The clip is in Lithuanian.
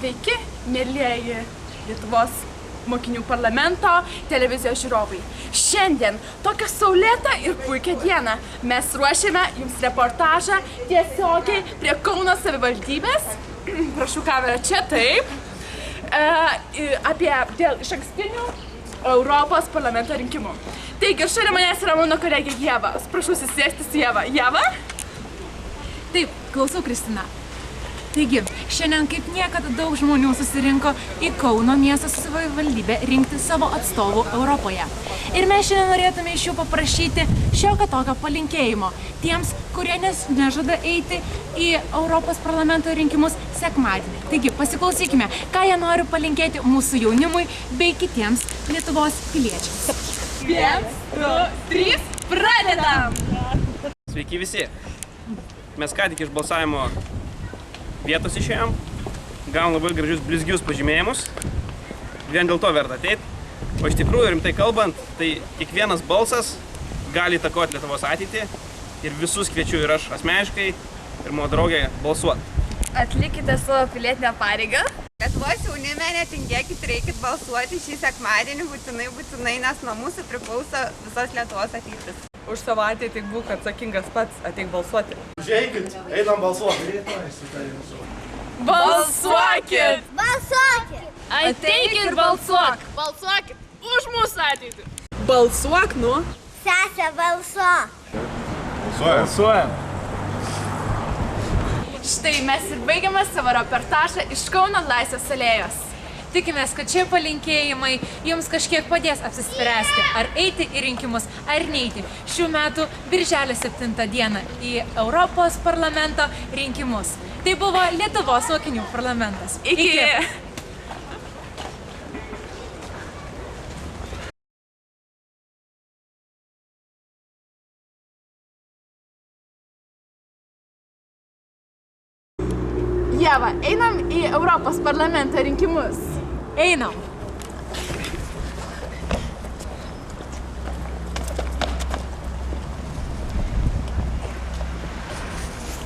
Sveiki, mėlyjeji Lietuvos mokinių parlamento televizijos žiūrovai. Šiandien tokią saulėtą ir puikią dieną mes ruošiame jums reportažą tiesiogiai prie Kauno savivaldybės. Prašau kamerą čia, taip. Apie dėl išankstinių Europos parlamento rinkimų. Taigi, šalia manęs yra mano kolegė Ieva. Prašau susėsti su Ieva. Ieva? Taip, klausau, Kristina. Taigi, šiandien kaip niekada daug žmonių susirinko į Kauno miesto savivaldybę rinkti savo atstovų Europoje. Ir mes šiandien norėtume iš jų paprašyti šiokio tokio palinkėjimo tiems, kurie nežada eiti į Europos parlamento rinkimus sekmadienį. Taigi, pasiklausykime, ką jie nori palinkėti mūsų jaunimui bei kitiems Lietuvos piliečiams. 1, 2, 3, pradedam! Sveiki visi! Mes ką tik iš balsavimo vietos išėjom, gavom labai gražius blizgius pažymėjimus, vien dėl to verta ateit. O iš tikrųjų, rimtai kalbant, tai kiekvienas balsas gali įtakoti Lietuvos ateitį ir visus kviečiu ir aš asmeniškai ir mano draugė balsuoti. Atlikite savo pilietinę pareigą. Lietuvos jaunime netingėkit, reikit balsuoti šį sekmadienį būtinai, nes nuo mūsų priklauso visos Lietuvos ateitis. Už savo ateitį būk atsakingas pats, ateik balsuoti. Užeikit, einam balsuoti. Balsuokit! Balsuokit! Ateikit ir balsuok! Balsuokit už mūsų ateitį! Balsuok, nu! Sesė, balsuok! Balsuojam. Štai mes ir baigiame savo reportažą iš Kauno Laisvės alėjos. Tikimės, kad šie palinkėjimai jums kažkiek padės apsispręsti, ar eiti į rinkimus, ar neiti šių metų birželio 7 dieną į Europos parlamento rinkimus. Tai buvo Lietuvos mokinių parlamentas. Iki! Ieva, einam į Europos parlamento rinkimus. Einam!